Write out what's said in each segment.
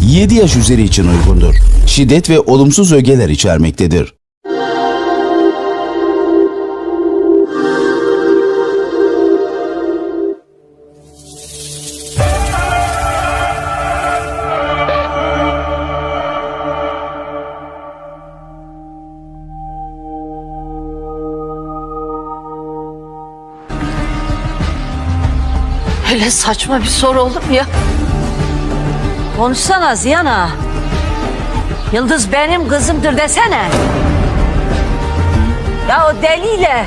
7 yaş üzeri için uygundur. Şiddet ve olumsuz ögeler içermektedir. Öyle saçma bir soru olur mu ya? Konuşsana Ziyana. Yıldız benim kızımdır desene. Ya o deliyle,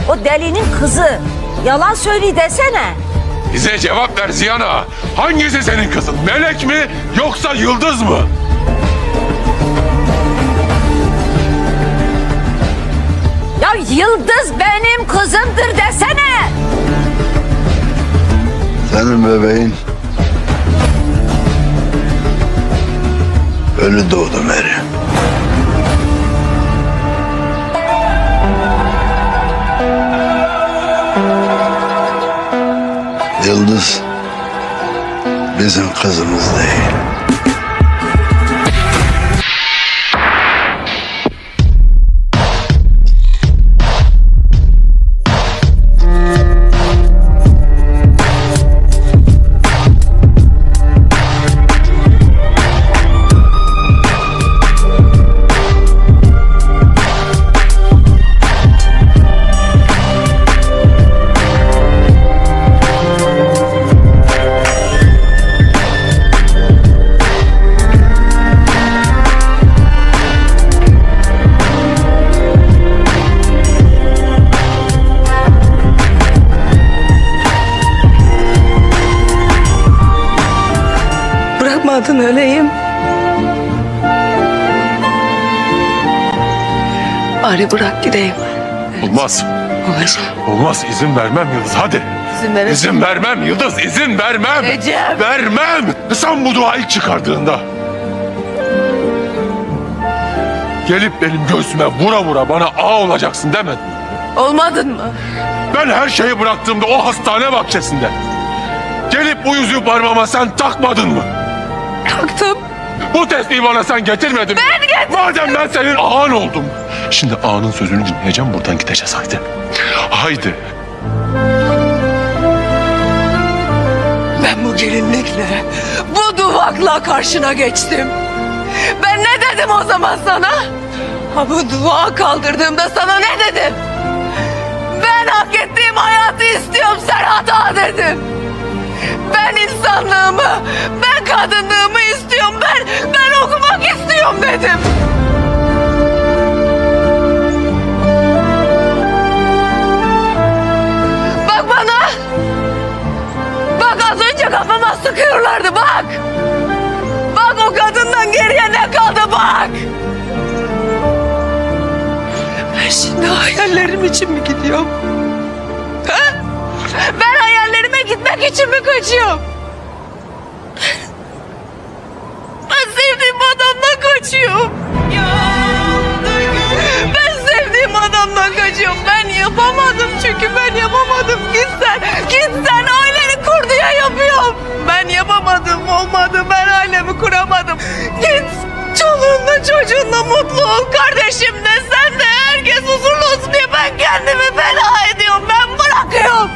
o delinin kızı yalan söylüyor desene. Bize cevap ver Ziyana. Hangisi senin kızın? Melek mi yoksa Yıldız mı? Ya Yıldız benim kızımdır desene. Senin bebeğin ölü doğdu Mary. Yıldız bizim kızımız değil. Bırakmadın öleyim. Bari bırak gideyim. Olmaz. Olacak. Olmaz, izin vermem Yıldız, hadi. İzin verin. İzin vermem Yıldız, izin vermem. Recep. Vermem. Sen bu duayı ilk çıkardığında gelip benim göğsüme vura vura bana ağa olacaksın demedin. Olmadın mı? Ben her şeyi bıraktığımda o hastane bahçesinde gelip bu yüzüğü parmağıma sen takmadın mı? Taktım. Bu tesbihi bana sen getirmedin mi? Ben getirdim. Madem ben senin ağan oldum. Şimdi ağanın sözünü dinleyeceğim, buradan gideceğiz, haydi. Haydi. Ben bu gelinlikle, bu duvakla karşına geçtim. Ben ne dedim o zaman sana? Ha, bu duvağı kaldırdığımda sana ne dedim? Ben hak ettiğim hayatı istiyorum, sen hata dedim. Ben insanlığımı, ben kadınlığımı istiyorum, ben okumak istiyorum dedim. Bak bana. Bak az önce kafama sıkıyorlardı bak. Bak o kadından geriye ne kaldı bak. Ben şimdi hayallerim için mi gidiyorum? Ha? Ben hayallerime gitmek için mi kaçıyorum? Ben sevdiğim adamdan kaçıyorum. Ben sevdiğim adamdan kaçıyorum. Ben yapamadım çünkü ben yapamadım. Git sen aileni kur diye yapıyorum. Ben yapamadım, olmadı. Ben ailemi kuramadım. Git çoluğunla çocuğunla mutlu ol. Kardeşim de sen de herkes huzurlu olsun diye ben kendimi feda ediyorum. Ben bırakıyorum.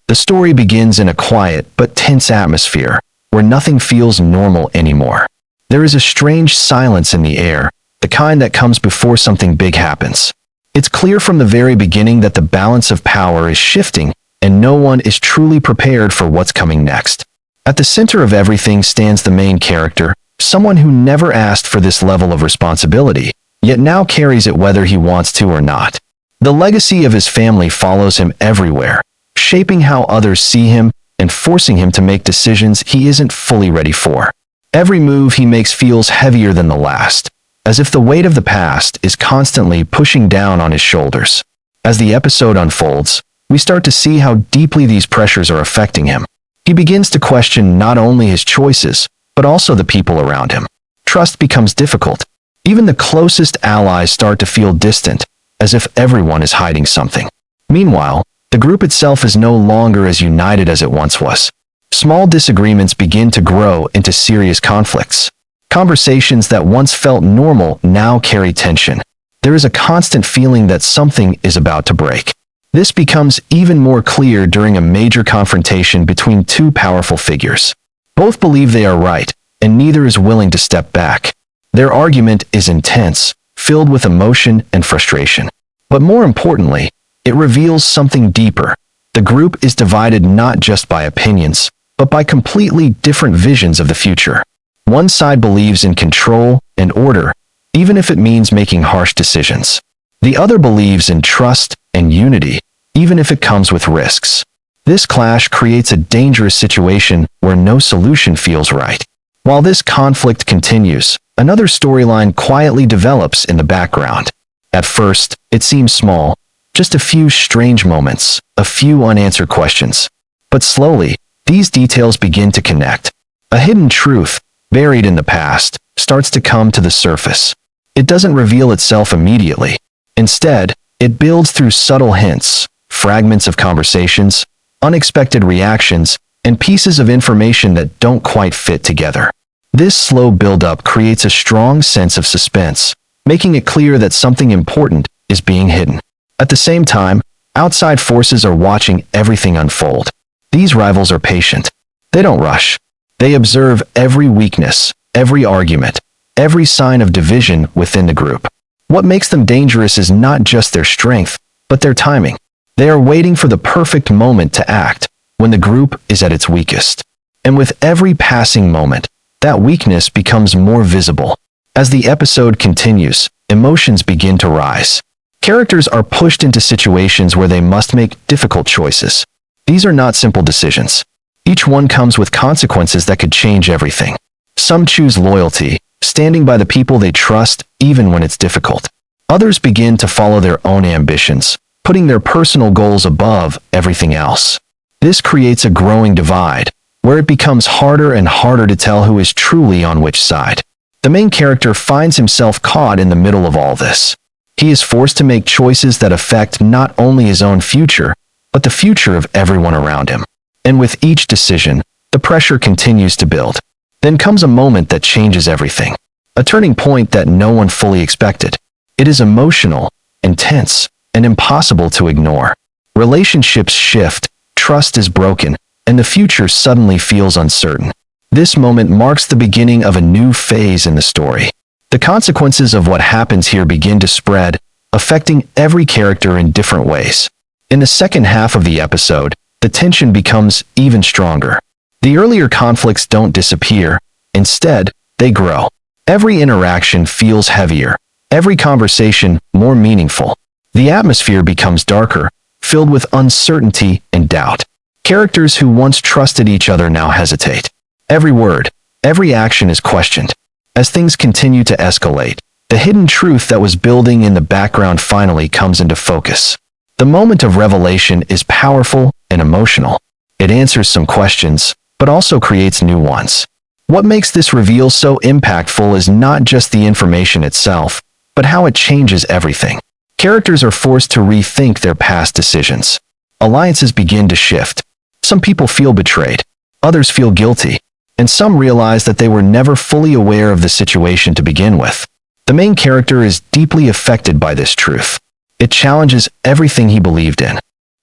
The story begins in a quiet but tense atmosphere, where nothing feels normal anymore. There is a strange silence in the air, the kind that comes before something big happens. It's clear from the very beginning that the balance of power is shifting, and no one is truly prepared for what's coming next. At the center of everything stands the main character, someone who never asked for this level of responsibility, yet now carries it whether he wants to or not. The legacy of his family follows him everywhere, shaping how others see him and forcing him to make decisions he isn't fully ready for. Every move he makes feels heavier than the last, as if the weight of the past is constantly pushing down on his shoulders. As the episode unfolds, we start to see how deeply these pressures are affecting him. He begins to question not only his choices, but also the people around him. Trust becomes difficult. Even the closest allies start to feel distant, as if everyone is hiding something. Meanwhile, the group itself is no longer as united as it once was. Small disagreements begin to grow into serious conflicts, Conversations that once felt normal now carry tension. There is a constant feeling that something is about to break. This becomes even more clear during a major confrontation between two powerful figures. Both believe they are right, and neither is willing to step back. Their argument is intense, filled with emotion and frustration. But more importantly, it reveals something deeper. The group is divided not just by opinions, but by completely different visions of the future. One side believes in control and order, even if it means making harsh decisions. The other believes in trust and unity, even if it comes with risks. This clash creates a dangerous situation where no solution feels right. While this conflict continues, another storyline quietly develops in the background. At first, it seems small, just a few strange moments, a few unanswered questions. But slowly, these details begin to connect. A hidden truth, buried in the past, starts to come to the surface. It doesn't reveal itself immediately. Instead, it builds through subtle hints, fragments of conversations, unexpected reactions, and pieces of information that don't quite fit together. This slow build-up creates a strong sense of suspense, making it clear that something important is being hidden. At the same time, outside forces are watching everything unfold. These rivals are patient. They don't rush. They observe every weakness, every argument, every sign of division within the group. What makes them dangerous is not just their strength, but their timing. They are waiting for the perfect moment to act, when the group is at its weakest. And with every passing moment, that weakness becomes more visible. As the episode continues, emotions begin to rise. Characters are pushed into situations where they must make difficult choices. These are not simple decisions. Each one comes with consequences that could change everything. Some choose loyalty, standing by the people they trust even when it's difficult. Others begin to follow their own ambitions, putting their personal goals above everything else. This creates a growing divide, where it becomes harder and harder to tell who is truly on which side. The main character finds himself caught in the middle of all this. He is forced to make choices that affect not only his own future, but the future of everyone around him. And with each decision, the pressure continues to build. Then comes a moment that changes everything. A turning point that no one fully expected. It is emotional, intense, and impossible to ignore. Relationships shift, trust is broken, and the future suddenly feels uncertain. This moment marks the beginning of a new phase in the story. The consequences of what happens here begin to spread, affecting every character in different ways. In the second half of the episode, the tension becomes even stronger. The earlier conflicts don't disappear. Instead, they grow. Every interaction feels heavier, every conversation more meaningful. The atmosphere becomes darker, filled with uncertainty and doubt. Characters who once trusted each other now hesitate. Every word, every action is questioned. As things continue to escalate, the hidden truth that was building in the background finally comes into focus. The moment of revelation is powerful and emotional. It answers some questions, but also creates new ones. What makes this reveal so impactful is not just the information itself, but how it changes everything. Characters are forced to rethink their past decisions. Alliances begin to shift. Some people feel betrayed, others feel guilty, and some realize that they were never fully aware of the situation to begin with. The main character is deeply affected by this truth. It challenges everything he believed in.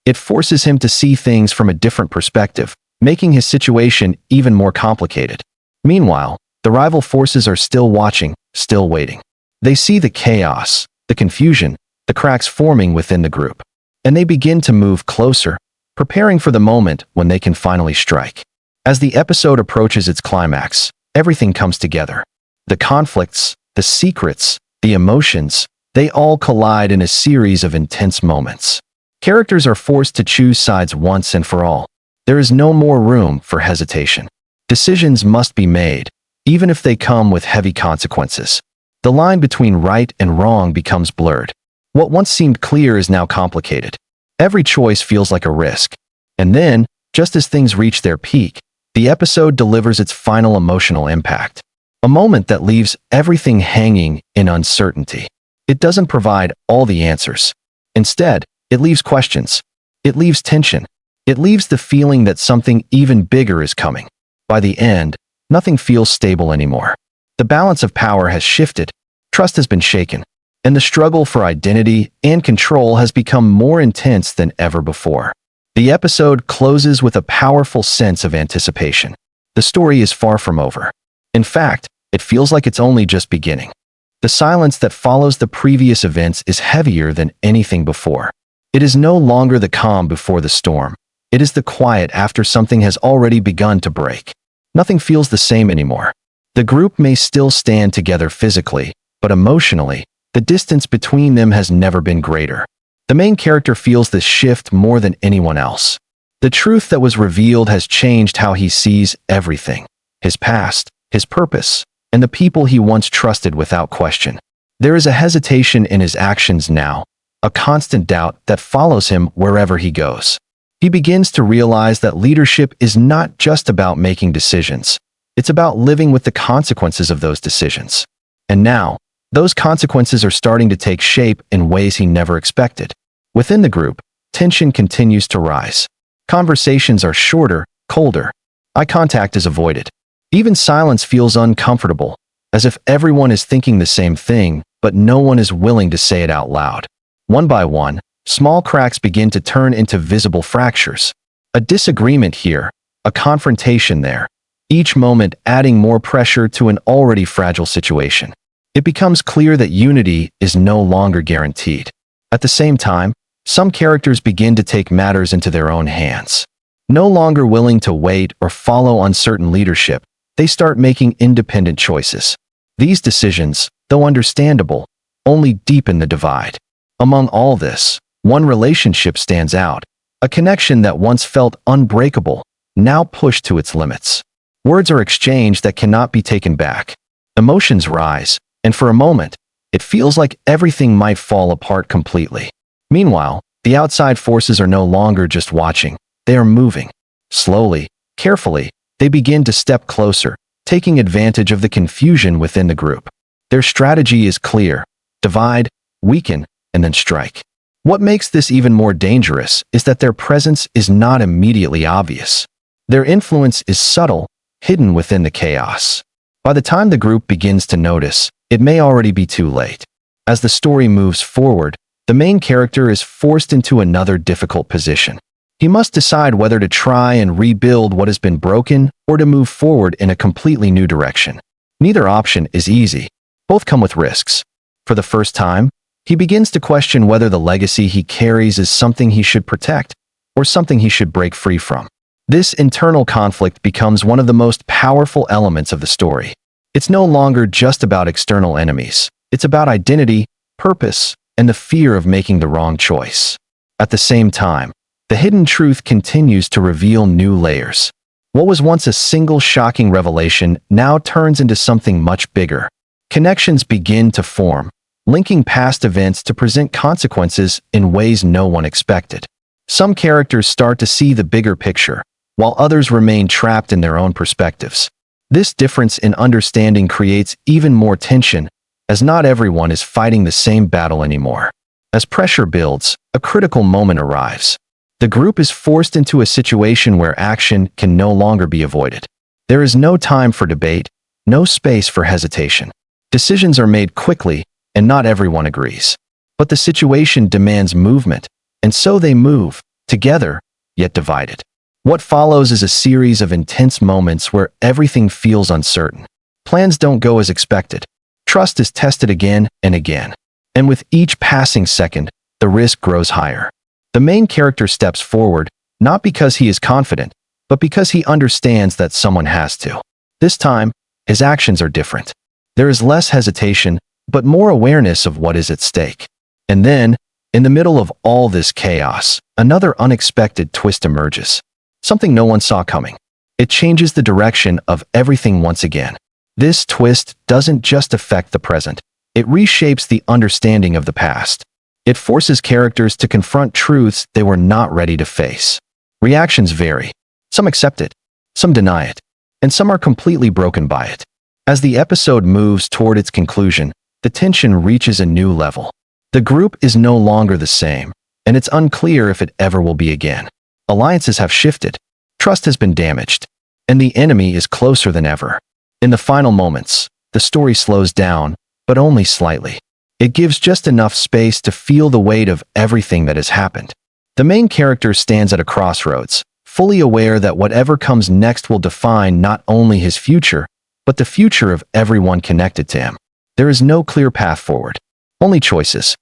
It forces him to see things from a different perspective, making his situation even more complicated. Meanwhile, the rival forces are still watching, still waiting. They see the chaos, the confusion, the cracks forming within the group, and they begin to move closer, preparing for the moment when they can finally strike. As the episode approaches its climax, everything comes together. The conflicts, the secrets, the emotions, they all collide in a series of intense moments. Characters are forced to choose sides once and for all. There is no more room for hesitation. Decisions must be made, even if they come with heavy consequences. The line between right and wrong becomes blurred. What once seemed clear is now complicated. Every choice feels like a risk. And then, just as things reach their peak, the episode delivers its final emotional impact. A moment that leaves everything hanging in uncertainty. It doesn't provide all the answers. Instead, it leaves questions. It leaves tension. It leaves the feeling that something even bigger is coming. By the end, nothing feels stable anymore. The balance of power has shifted, trust has been shaken, and the struggle for identity and control has become more intense than ever before. The episode closes with a powerful sense of anticipation. The story is far from over. In fact, it feels like it's only just beginning. The silence that follows the previous events is heavier than anything before. It is no longer the calm before the storm. It is the quiet after something has already begun to break. Nothing feels the same anymore. The group may still stand together physically, but emotionally, the distance between them has never been greater. The main character feels this shift more than anyone else. The truth that was revealed has changed how he sees everything: his past, his purpose, and the people he once trusted without question. There is a hesitation in his actions now, a constant doubt that follows him wherever he goes. He begins to realize that leadership is not just about making decisions. It's about living with the consequences of those decisions. And now, those consequences are starting to take shape in ways he never expected. Within the group, tension continues to rise. Conversations are shorter, colder. Eye contact is avoided. Even silence feels uncomfortable, as if everyone is thinking the same thing, but no one is willing to say it out loud. One by one, small cracks begin to turn into visible fractures. A disagreement here, a confrontation there, each moment adding more pressure to an already fragile situation. It becomes clear that unity is no longer guaranteed. At the same time, some characters begin to take matters into their own hands. No longer willing to wait or follow uncertain leadership, they start making independent choices. These decisions, though understandable, only deepen the divide. Among all this, one relationship stands out, a connection that once felt unbreakable, now pushed to its limits. Words are exchanged that cannot be taken back. Emotions rise, and for a moment, it feels like everything might fall apart completely. Meanwhile, the outside forces are no longer just watching, they are moving. Slowly, carefully, they begin to step closer, taking advantage of the confusion within the group. Their strategy is clear: divide, weaken, and then strike. What makes this even more dangerous is that their presence is not immediately obvious. Their influence is subtle, hidden within the chaos. By the time the group begins to notice, it may already be too late. As the story moves forward, the main character is forced into another difficult position. He must decide whether to try and rebuild what has been broken or to move forward in a completely new direction. Neither option is easy. Both come with risks. For the first time, he begins to question whether the legacy he carries is something he should protect or something he should break free from. This internal conflict becomes one of the most powerful elements of the story. It's no longer just about external enemies. It's about identity, purpose, and the fear of making the wrong choice. At the same time, the hidden truth continues to reveal new layers. What was once a single shocking revelation now turns into something much bigger. Connections begin to form, linking past events to present consequences in ways no one expected. Some characters start to see the bigger picture, while others remain trapped in their own perspectives. This difference in understanding creates even more tension, as not everyone is fighting the same battle anymore. As pressure builds, a critical moment arrives. The group is forced into a situation where action can no longer be avoided. There is no time for debate, no space for hesitation. Decisions are made quickly, and not everyone agrees. But the situation demands movement, and so they move, together, yet divided. What follows is a series of intense moments where everything feels uncertain. Plans don't go as expected. Trust is tested again and again. And with each passing second, the risk grows higher. The main character steps forward, not because he is confident, but because he understands that someone has to. This time, his actions are different. There is less hesitation, but more awareness of what is at stake. And then, in the middle of all this chaos, another unexpected twist emerges. Something no one saw coming. It changes the direction of everything once again. This twist doesn't just affect the present. It reshapes the understanding of the past. It forces characters to confront truths they were not ready to face. Reactions vary. Some accept it, some deny it, and some are completely broken by it. As the episode moves toward its conclusion, the tension reaches a new level. The group is no longer the same, and it's unclear if it ever will be again. Alliances have shifted, trust has been damaged, and the enemy is closer than ever. In the final moments, the story slows down, but only slightly. It gives just enough space to feel the weight of everything that has happened. The main character stands at a crossroads, fully aware that whatever comes next will define not only his future, but the future of everyone connected to him. There is no clear path forward, only choices.